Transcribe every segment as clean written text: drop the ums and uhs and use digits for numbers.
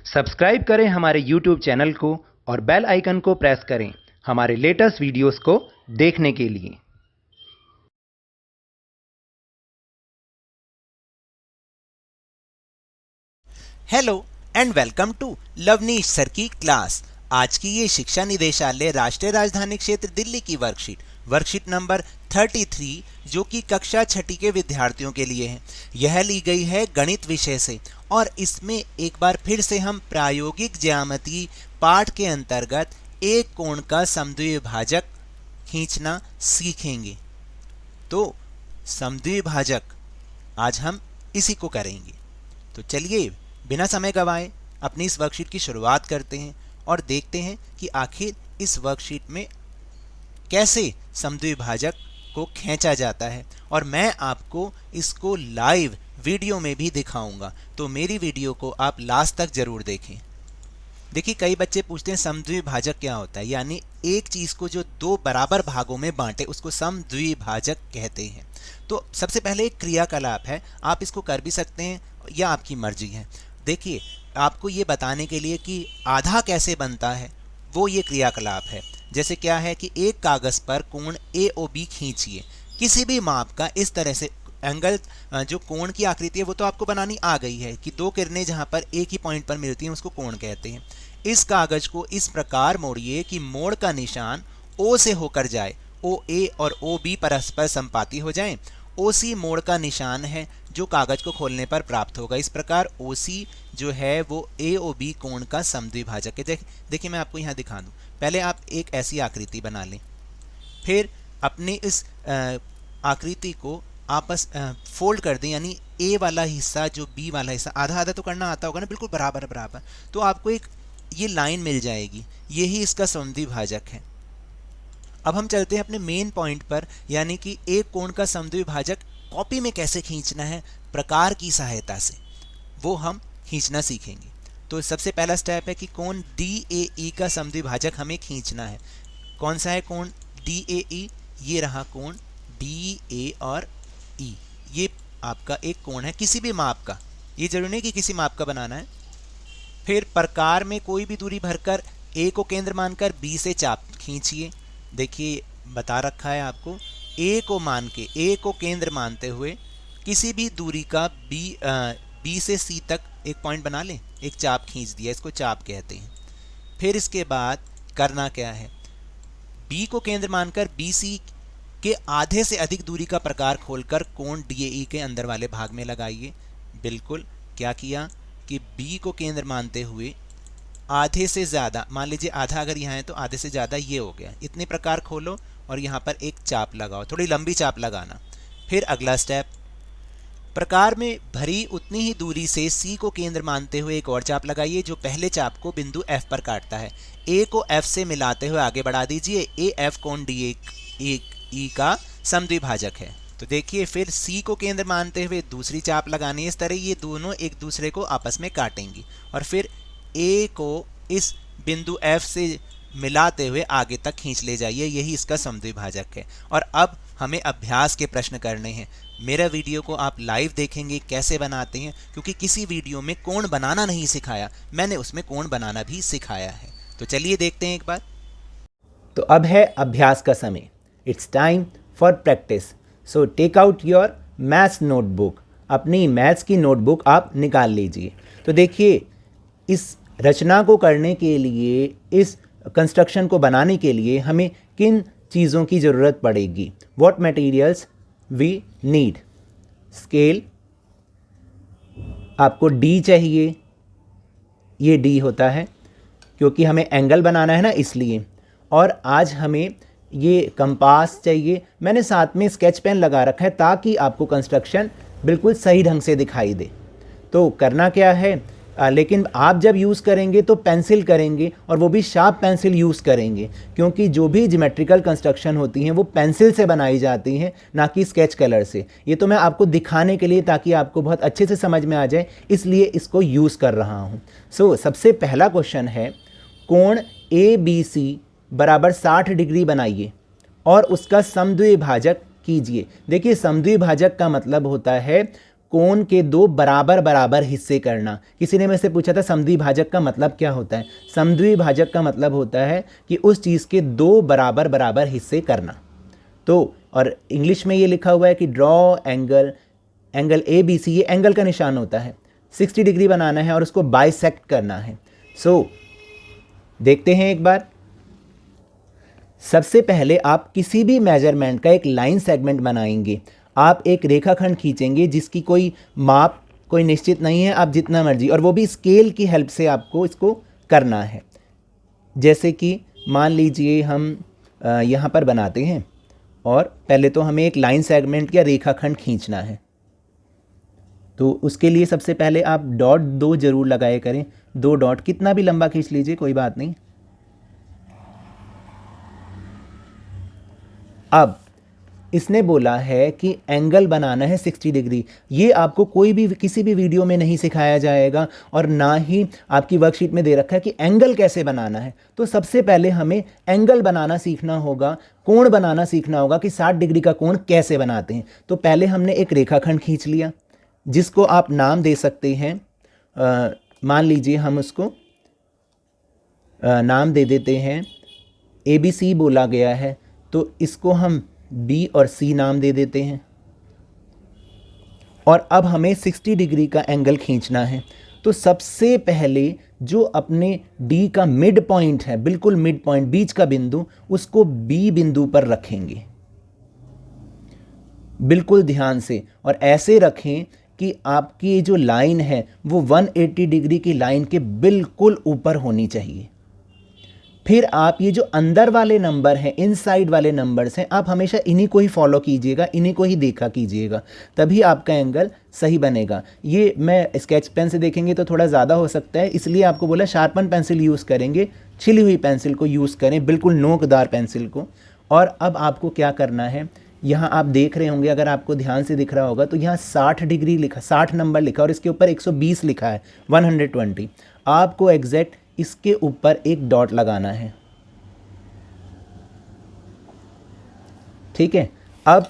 Subscribe करें हमारे YouTube channel को और बेल आइकन को प्रेस करें हमारे लेटेस्ट वीडियोस को देखने के लिए। Hello and welcome to Lavneesh sir की क्लास। आज की ये शिक्षा निदेशालय राष्ट्रीय राजधानी क्षेत्र दिल्ली की वर्कशीट नंबर 33 जो कि कक्षा छठी के विद्यार्थियों के लिए है। यह ली गई है गणित विषय से और इसमें एक बार फिर से हम प्रायोगिक ज्यामिति पाठ के अंतर्गत एक कोण का समद्विभाजक खींचना सीखेंगे। तो समद्विभाजक आज हम इसी को करेंगे। तो चलिए बिना समय गवाए अपनी इस वर्कशीट की शुरुआत करते हैं और देखते हैं कि आखिर इस वर्कशीट में कैसे समद्विभाजक को खींचा जाता है और मैं आपको इसको लाइव वीडियो में भी दिखाऊंगा। तो मेरी वीडियो को आप लास्ट तक जरूर देखें। देखिए कई बच्चे पूछते हैं समद्विभाजक क्या होता है, यानी एक चीज को जो दो बराबर भागों में बांटे उसको समद्विभाजक कहते हैं। तो सबसे पहले एक क्रियाकलाप है, आप इसको कर भी सकते हैं या आपकी मर्जी है। देखिए आपको ये बताने के लिए कि आधा कैसे बनता है वो ये क्रियाकलाप है। जैसे क्या है कि एक कागज पर कोण AOB खींचिए किसी भी माप का। इस तरह से एंगल जो कोण की आकृति है वो तो आपको बनानी आ गई है कि दो किरणें जहां पर एक ही पॉइंट पर मिलती हैं उसको कोण कहते हैं। इस कागज को इस प्रकार मोड़िए कि मोड़ का निशान O से होकर जाए, OA और OB परस्पर संपाती हो जाएं। OC मोड़ का निशान है जो कागज को खोलने पर प्राप्त होगा। इस प्रकार OC जो है वो AOB कोण का समद्विभाजक है। देखिए मैं आपको यहाँ दिखा दूँ। पहले आप एक ऐसी आकृति बना लें, फिर अपने इस आकृति को आपस फोल्ड कर दें, यानी A वाला हिस्सा जो B वाला हिस्सा, आधा आधा तो करना आता होगा ना, बिल्कुल बराबर बराबर। तो आपको एक ये लाइन मिल जाएगी, यही इसका समद्विभाजक है। अब हम चलते हैं अपने मेन पॉइंट पर, यानी कि एक कोण का समद्विभाजक कॉपी में कैसे खींचना है प्रकार की सहायता से, वो हम खींचना सीखेंगे। तो सबसे पहला स्टेप है कि कोण DAE का समद्विभाजक हमें खींचना है। कौन सा है कोण DAE? ये रहा कोण DA और E। ये आपका एक कोण है किसी भी माप का, ये जरूरी नहीं कि किसी माप का बनाना है। फिर प्रकार में कोई भी दूरी भरकर A को केंद्र मानकर B से चाप खींचिए। देखिए बता रखा है आपको, A को मान के, A को केंद्र मानते हुए किसी भी दूरी का B से C तक एक पॉइंट बना लें, एक चाप खींच दिया, इसको चाप कहते हैं। फिर इसके बाद करना क्या है, B को केंद्र मानकर BC के आधे से अधिक दूरी का प्रकार खोलकर कोण DAE के अंदर वाले भाग में लगाइए। बिल्कुल क्या किया कि B को केंद्र मानते हुए आधे से ज़्यादा, मान लीजिए आधा अगर यहाँ है तो आधे से ज़्यादा ये हो गया, इतने प्रकार खोलो और यहाँ पर एक चाप लगाओ, थोड़ी लंबी चाप लगाना। फिर अगला स्टेप, प्रकार में भरी उतनी ही दूरी से C को केंद्र मानते हुए एक और चाप लगाइए जो पहले चाप को बिंदु F पर काटता है। A को F से मिलाते हुए आगे बढ़ा दीजिए। AF कोण DAE का समद्विभाजक है। तो देखिए फिर C को केंद्र मानते हुए दूसरी चाप लगानी है। इस तरह ये दोनों एक दूसरे को आपस में काटेंगी और फिर A को इस बिंदु F से मिलाते हुए आगे तक खींच ले जाइए, यही इसका समद्विभाजक है। और अब हमें अभ्यास के प्रश्न करने हैं। मेरा वीडियो को आप लाइव देखेंगे कैसे बनाते हैं, क्योंकि किसी वीडियो में कोण बनाना नहीं सिखाया, मैंने उसमें कोण बनाना भी सिखाया है। तो चलिए देखते हैं एक बार। तो अब है अभ्यास का समय। It's time for practice. So take out your maths notebook. अपनी मैथ्स की नोटबुक आप निकाल लीजिए। तो देखिए इस रचना को करने के लिए, इस कंस्ट्रक्शन को बनाने के लिए हमें किन चीज़ों की ज़रूरत पड़ेगी। What materials we need. Scale, आपको D चाहिए, ये D होता है क्योंकि हमें एंगल बनाना है ना, इसलिए। और आज हमें ये कंपास चाहिए। मैंने साथ में स्केच पेन लगा रखा है ताकि आपको कंस्ट्रक्शन बिल्कुल सही ढंग से दिखाई दे। तो करना क्या है, लेकिन आप जब यूज़ करेंगे तो पेंसिल करेंगे और वो भी शार्प पेंसिल यूज़ करेंगे, क्योंकि जो भी ज्योमेट्रिकल कंस्ट्रक्शन होती हैं वो पेंसिल से बनाई जाती हैं, ना कि स्केच कलर से। ये तो मैं आपको दिखाने के लिए, ताकि आपको बहुत अच्छे से समझ में आ जाए, इसलिए इसको यूज़ कर रहा हूँ। सबसे पहला क्वेश्चन है, कोण ABC बराबर 60 डिग्री बनाइए और उसका समद्विभाजक कीजिए। देखिए समद्विभाजक का मतलब होता है कोण के दो बराबर बराबर हिस्से करना। किसी ने मेरे से पूछा था समद्विभाजक का मतलब क्या होता है। समद्विभाजक का मतलब होता है कि उस चीज़ के दो बराबर बराबर हिस्से करना। तो और इंग्लिश में ये लिखा हुआ है कि draw angle, angle A B C, ये एंगल का निशान होता है। 60 डिग्री बनाना है और उसको बाइसेक्ट करना है। सो देखते हैं एक बार। सबसे पहले आप किसी भी मेजरमेंट का एक लाइन सेगमेंट बनाएंगे। आप एक रेखाखंड खींचेंगे जिसकी कोई माप कोई निश्चित नहीं है, आप जितना मर्जी, और वो भी स्केल की हेल्प से आपको इसको करना है। जैसे कि मान लीजिए हम यहाँ पर बनाते हैं और पहले तो हमें एक लाइन सेगमेंट या रेखाखंड खींचना है। तो उसके लिए सबसे पहले आप डॉट 2 जरूर लगाए करें। 2 डॉट, कितना भी लंबा खींच लीजिए, कोई बात नहीं। अब इसने बोला है कि एंगल बनाना है 60 डिग्री। ये आपको कोई भी किसी भी वीडियो में नहीं सिखाया जाएगा और ना ही आपकी वर्कशीट में दे रखा है कि एंगल कैसे बनाना है। तो सबसे पहले हमें एंगल बनाना सीखना होगा, कोण बनाना सीखना होगा कि 60 डिग्री का कोण कैसे बनाते हैं। तो पहले हमने एक रेखाखंड खींच लिया जिसको आप नाम दे सकते हैं। मान लीजिए हम उसको नाम दे देते हैं ABC बोला गया है, तो इसको हम B और C नाम दे देते हैं। और अब हमें 60 डिग्री का एंगल खींचना है। तो सबसे पहले जो अपने D का मिड पॉइंट है, बिल्कुल मिड पॉइंट, बीच का बिंदु, उसको B बिंदु पर रखेंगे बिल्कुल ध्यान से। और ऐसे रखें कि आपकी ये जो लाइन है वो 180 डिग्री की लाइन के बिल्कुल ऊपर होनी चाहिए। फिर आप ये जो अंदर वाले नंबर हैं, इनसाइड वाले नंबर्स हैं, आप हमेशा इन्हीं को ही फॉलो कीजिएगा, इन्हीं को ही देखा कीजिएगा, तभी आपका एंगल सही बनेगा। ये मैं स्केच पेन से देखेंगे तो थोड़ा ज़्यादा हो सकता है, इसलिए आपको बोला शार्पन पेंसिल यूज़ करेंगे, छिली हुई पेंसिल को यूज़ करें, बिल्कुल नोकदार पेंसिल को। और अब आपको क्या करना है, यहाँ आप देख रहे होंगे, अगर आपको ध्यान से दिख रहा होगा तो यहाँ 60 डिग्री लिखा, 60 नंबर लिखा और इसके ऊपर 120 लिखा है, 120। आपको एग्जैक्ट इसके ऊपर एक डॉट लगाना है। ठीक है। अब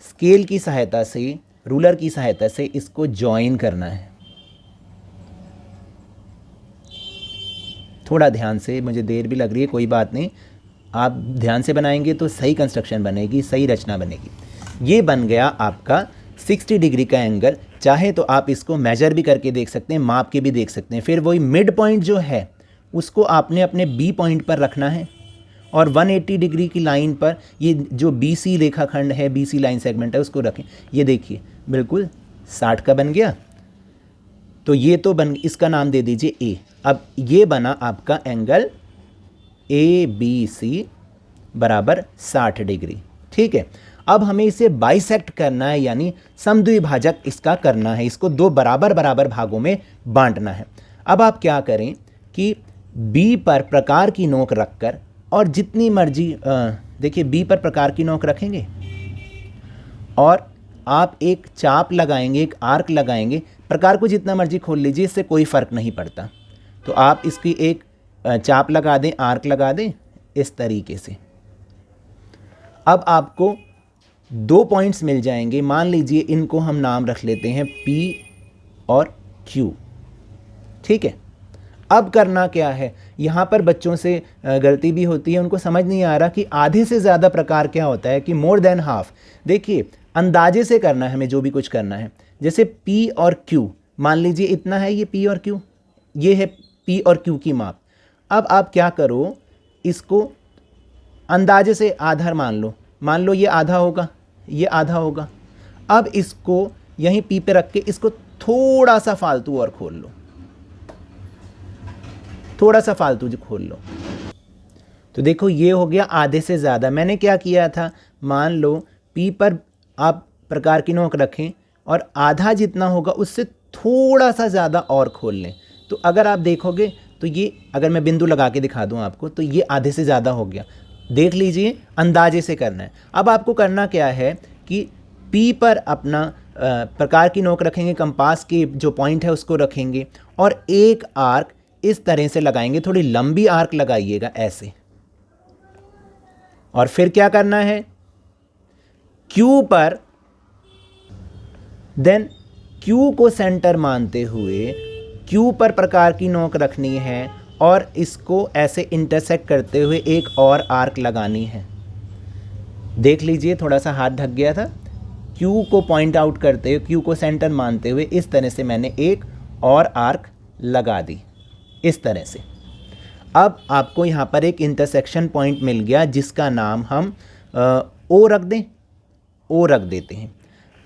स्केल की सहायता से, रूलर की सहायता से इसको जॉइन करना है। थोड़ा ध्यान से, मुझे देर भी लग रही है, कोई बात नहीं, आप ध्यान से बनाएंगे तो सही कंस्ट्रक्शन बनेगी, सही रचना बनेगी। ये बन गया आपका 60 डिग्री का एंगल। चाहे तो आप इसको मेजर भी करके देख सकते हैं, माप के भी देख सकते हैं। फिर वही मिड पॉइंट जो है उसको आपने अपने B पॉइंट पर रखना है और 180 डिग्री की लाइन पर ये जो BC रेखाखंड है, BC लाइन सेगमेंट है, उसको रखें। ये देखिए बिल्कुल 60 का बन गया। तो ये तो बन, इसका नाम दे दीजिए A। अब ये बना आपका एंगल ABC बराबर 60 डिग्री। ठीक है। अब हमें इसे बाइसेक्ट करना है, यानी समद्विभाजक इसका करना है, इसको दो बराबर बराबर भागों में बांटना है। अब आप क्या करें कि B पर प्रकार की नोक रखकर, और जितनी मर्जी देखिए B पर प्रकार की नोक रखेंगे और आप एक चाप लगाएंगे, एक आर्क लगाएंगे। प्रकार को जितना मर्जी खोल लीजिए, इससे कोई फ़र्क नहीं पड़ता। तो आप इसकी एक चाप लगा दें, आर्क लगा दें इस तरीके से। अब आपको 2 पॉइंट्स मिल जाएंगे। मान लीजिए इनको हम नाम रख लेते हैं P और Q। ठीक है। अब करना क्या है, यहाँ पर बच्चों से गलती भी होती है, उनको समझ नहीं आ रहा कि आधे से ज़्यादा प्रकार क्या होता है, कि मोर देन हाफ। देखिए अंदाजे से करना है हमें जो भी कुछ करना है। जैसे P और Q, मान लीजिए इतना है ये P और Q, ये है P और Q की माप। अब आप क्या करो, इसको अंदाजे से आधा मान लो ये आधा होगा, ये आधा होगा। अब इसको यहीं P पे रख के इसको थोड़ा सा फालतू और खोल लो, थोड़ा सा फालतू जो खोल लो। तो देखो ये हो गया आधे से ज़्यादा। मैंने क्या किया था, मान लो P पर आप प्रकार की नोक रखें और आधा जितना होगा उससे थोड़ा सा ज़्यादा और खोल लें। तो अगर आप देखोगे तो ये, अगर मैं बिंदु लगा के दिखा दूं आपको, तो ये आधे से ज़्यादा हो गया। देख लीजिए, अंदाजे से करना है। अब आपको करना क्या है कि P पर अपना प्रकार की नोक रखेंगे, कंपास के जो पॉइंट है उसको रखेंगे और एक आर्क इस तरह से लगाएंगे। थोड़ी लंबी आर्क लगाइएगा ऐसे। और फिर क्या करना है, Q पर देन Q को सेंटर मानते हुए Q पर प्रकार की नोक रखनी है और इसको ऐसे इंटरसेक्ट करते हुए एक और आर्क लगानी है। देख लीजिए, थोड़ा सा हाथ ढक गया था। Q को पॉइंट आउट करते हुए, Q को सेंटर मानते हुए इस तरह से मैंने एक और आर्क लगा दी, इस तरह से। अब आपको यहाँ पर एक इंटरसेक्शन पॉइंट मिल गया जिसका नाम हम O रख दें, O रख देते हैं।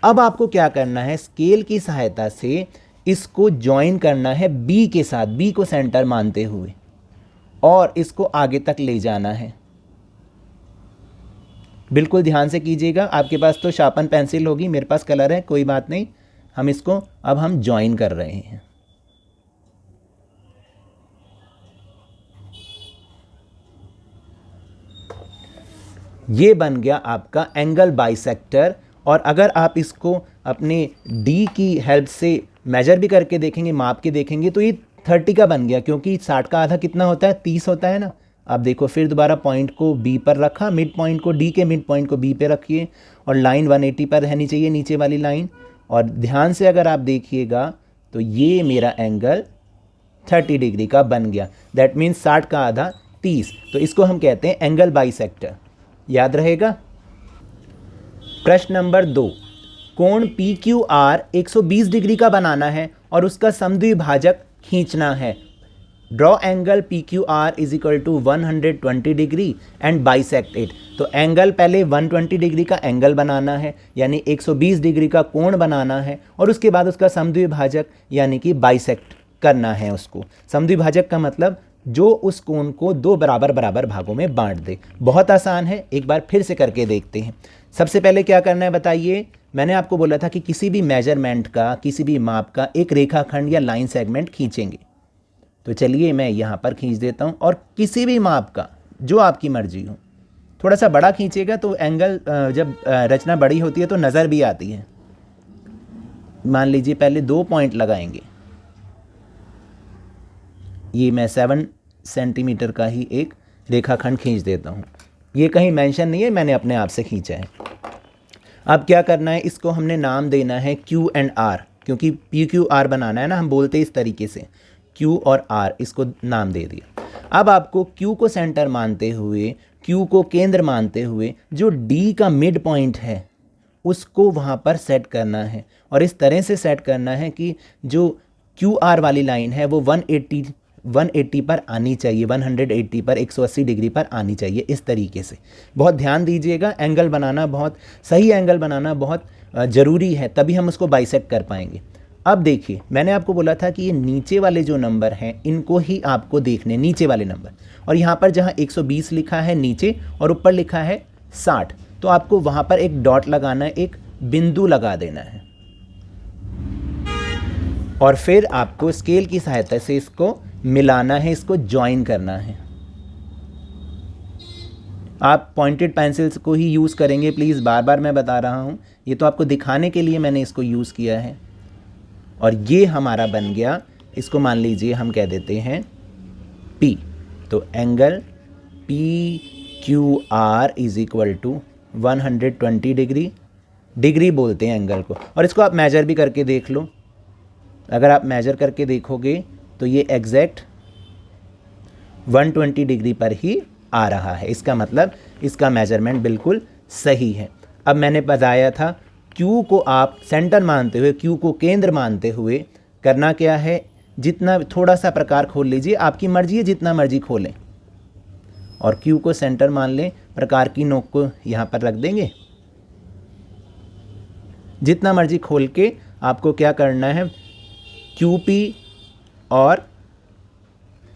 अब आपको क्या करना है, स्केल की सहायता से इसको ज्वाइन करना है B के साथ, B को सेंटर मानते हुए, और इसको आगे तक ले जाना है। बिल्कुल ध्यान से कीजिएगा, आपके पास तो शार्पन पेंसिल होगी, मेरे पास कलर है, कोई बात नहीं। हम इसको अब हम ज्वाइन कर रहे हैं। ये बन गया आपका एंगल बाइसेक्टर। और अगर आप इसको अपने डी की हेल्प से मेजर भी करके देखेंगे, माप के देखेंगे, तो ये 30 का बन गया, क्योंकि 60 का आधा कितना होता है, 30 होता है ना। अब देखो, फिर दोबारा पॉइंट को बी पर रखा, मिड पॉइंट को, डी के मिड पॉइंट को बी पे रखिए, और लाइन 180 पर रहनी चाहिए, नीचे वाली लाइन। और ध्यान से अगर आप देखिएगा तो ये मेरा एंगल 30 डिग्री का बन गया। दैट मीन्स 60 का आधा 30। तो इसको हम कहते हैं एंगल बाइसेक्टर। याद रहेगा। प्रश्न नंबर 2, कोण PQR 120 डिग्री का बनाना है और उसका समद्विभाजक खींचना है। Draw angle PQR is equal to 120 degree and bisect it. तो एंगल पहले 120 डिग्री का एंगल बनाना है, यानी 120 डिग्री का कोण बनाना है, और उसके बाद उसका समद्विभाजक यानी कि बाइसेक्ट करना है उसको। समद्विभाजक का मतलब जो उस कोण को दो बराबर बराबर भागों में बांट दे। बहुत आसान है, एक बार फिर से करके देखते हैं। सबसे पहले क्या करना है बताइए। मैंने आपको बोला था कि किसी भी मेजरमेंट का, किसी भी माप का एक रेखाखंड या लाइन सेगमेंट खींचेंगे। तो चलिए मैं यहाँ पर खींच देता हूँ, और किसी भी माप का जो आपकी मर्जी हो, थोड़ा सा बड़ा खींचेगा तो एंगल, जब रचना बड़ी होती है तो नज़र भी आती है। मान लीजिए पहले 2 पॉइंट लगाएंगे। ये मैं 7 सेंटीमीटर का ही एक रेखाखंड खींच देता हूँ। ये कहीं मेंशन नहीं है, मैंने अपने आप से खींचा है। अब क्या करना है, इसको हमने नाम देना है Q एंड R, क्योंकि PQR बनाना है ना, हम बोलते हैं इस तरीके से, Q और R, इसको नाम दे दिया। अब आपको Q को सेंटर मानते हुए, Q को केंद्र मानते हुए, जो D का मिड पॉइंट है उसको वहाँ पर सेट करना है, और इस तरह से सेट करना है कि जो QR वाली लाइन है वो 180 पर आनी चाहिए, 180 पर, 180 डिग्री पर आनी चाहिए, इस तरीके से। बहुत ध्यान दीजिएगा, एंगल बनाना, बहुत सही एंगल बनाना बहुत ज़रूरी है, तभी हम उसको बाइसेक्ट कर पाएंगे। अब देखिए, मैंने आपको बोला था कि ये नीचे वाले जो नंबर हैं इनको ही आपको देखने, नीचे वाले नंबर, और यहाँ पर जहाँ 120 लिखा है नीचे और ऊपर लिखा है 60, तो आपको वहाँ पर एक डॉट लगाना है, एक बिंदु लगा देना है, और फिर आपको स्केल की सहायता से इसको मिलाना है, इसको ज्वाइन करना है। आप पॉइंटेड पेंसिल्स को ही यूज़ करेंगे प्लीज़, बार बार मैं बता रहा हूँ, ये तो आपको दिखाने के लिए मैंने इसको यूज़ किया है। और ये हमारा बन गया, इसको मान लीजिए हम कह देते हैं P। तो angle PQR is equal to 120 degree, degree बोलते हैं एंगल को। और इसको आप मेजर भी करके देख लो, अगर आप मेजर करके देखोगे तो ये एग्जैक्ट 120 डिग्री पर ही आ रहा है। इसका मतलब इसका मेजरमेंट बिल्कुल सही है। अब मैंने बताया था Q को आप सेंटर मानते हुए, Q को केंद्र मानते हुए करना क्या है, जितना, थोड़ा सा प्रकार खोल लीजिए, आपकी मर्जी है, जितना मर्जी खोलें, और Q को सेंटर मान लें, प्रकार की नोक को यहाँ पर रख देंगे। जितना मर्जी खोल के आपको क्या करना है, QP, और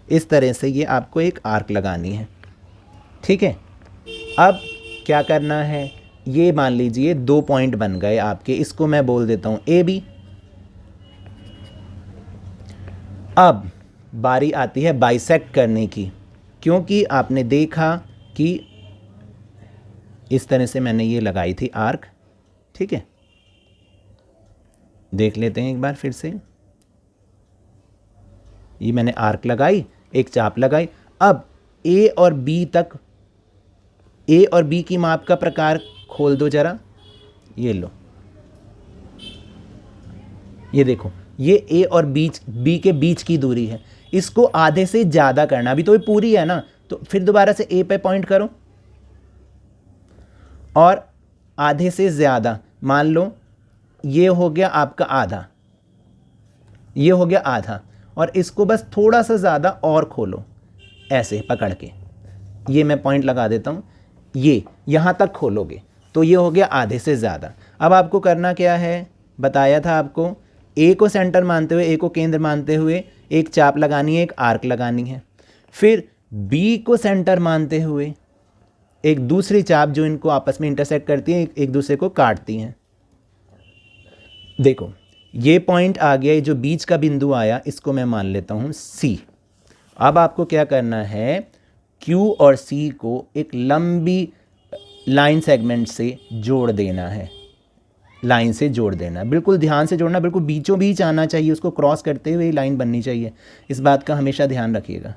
इस तरह से ये आपको एक आर्क लगानी है। ठीक है। अब क्या करना है, ये मान लीजिए 2 पॉइंट बन गए आपके, इसको मैं बोल देता हूँ AB। अब बारी आती है बाइसेक्ट करने की, क्योंकि आपने देखा कि इस तरह से मैंने ये लगाई थी आर्क। ठीक है, देख लेते हैं एक बार फिर से। ये मैंने आर्क लगाई, एक चाप लगाई। अब A और B तक, A और B की माप का प्रकार खोल दो जरा, ये लो। ये देखो, ये ए और बी के बीच की दूरी है, इसको आधे से ज़्यादा करना। अभी तो ये पूरी है ना, तो फिर दोबारा से ए पे पॉइंट करो और आधे से ज़्यादा, मान लो ये हो गया आपका आधा, ये हो गया आधा, और इसको बस थोड़ा सा ज़्यादा और खोलो ऐसे पकड़ के, ये मैं पॉइंट लगा देता हूँ, ये यहाँ तक खोलोगे तो ये हो गया आधे से ज़्यादा। अब आपको करना क्या है, बताया था आपको, ए को सेंटर मानते हुए, ए को केंद्र मानते हुए एक चाप लगानी है, एक आर्क लगानी है। फिर बी को सेंटर मानते हुए एक दूसरी चाप जो इनको आपस में इंटरसेक्ट करती है, एक दूसरे को काटती हैं। देखो ये पॉइंट आ गया, ये जो बीच का बिंदु आया इसको मैं मान लेता हूँ सी। अब आपको क्या करना है, क्यू और सी को एक लंबी लाइन सेगमेंट से जोड़ देना है, लाइन से जोड़ देना, बिल्कुल ध्यान से जोड़ना, बिल्कुल बीचों बीच आना चाहिए, उसको क्रॉस करते हुए लाइन बननी चाहिए, इस बात का हमेशा ध्यान रखिएगा।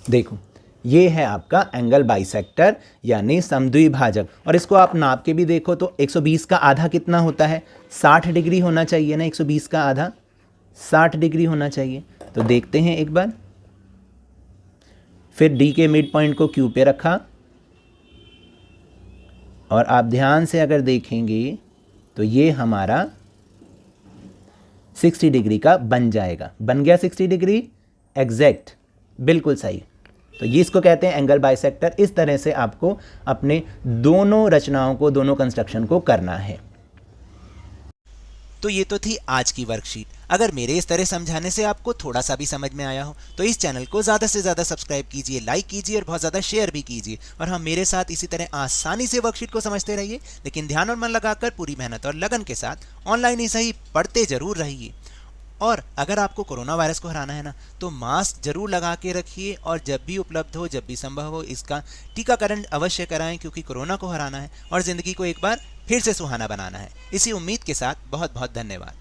देखो ये है आपका एंगल बाइसेक्टर यानी समद्विभाजक, और इसको आप नाप के भी देखो तो 120 का आधा कितना होता है, 60 डिग्री होना चाहिए ना, 120 का आधा 60 डिग्री होना चाहिए। तो देखते हैं एक बार, फिर डी के मिड पॉइंट को क्यू पे रखा, और आप ध्यान से अगर देखेंगे तो ये हमारा 60 डिग्री का बन जाएगा, बन गया 60 डिग्री एग्जैक्ट, बिल्कुल सही। तो ये इसको कहते हैं एंगल बाइसेक्टर। इस तरह से आपको अपने दोनों रचनाओं को, दोनों कंस्ट्रक्शन को करना है। तो ये तो थी आज की वर्कशीट। अगर मेरे इस तरह समझाने से आपको थोड़ा सा भी समझ में आया हो तो इस चैनल को ज़्यादा से ज़्यादा सब्सक्राइब कीजिए, लाइक कीजिए और बहुत ज़्यादा शेयर भी कीजिए। और हाँ, मेरे साथ इसी तरह आसानी से वर्कशीट को समझते रहिए, लेकिन ध्यान और मन लगाकर पूरी मेहनत और लगन के साथ ऑनलाइन ही सही पढ़ते जरूर रहिए। और अगर आपको कोरोना वायरस को हराना है ना, तो मास्क जरूर लगा के रखिए, और जब भी उपलब्ध हो, जब भी संभव हो, इसका टीकाकरण अवश्य कराएं, क्योंकि कोरोना को हराना है और ज़िंदगी को एक बार फिर से सुहाना बनाना है। इसी उम्मीद के साथ बहुत बहुत धन्यवाद।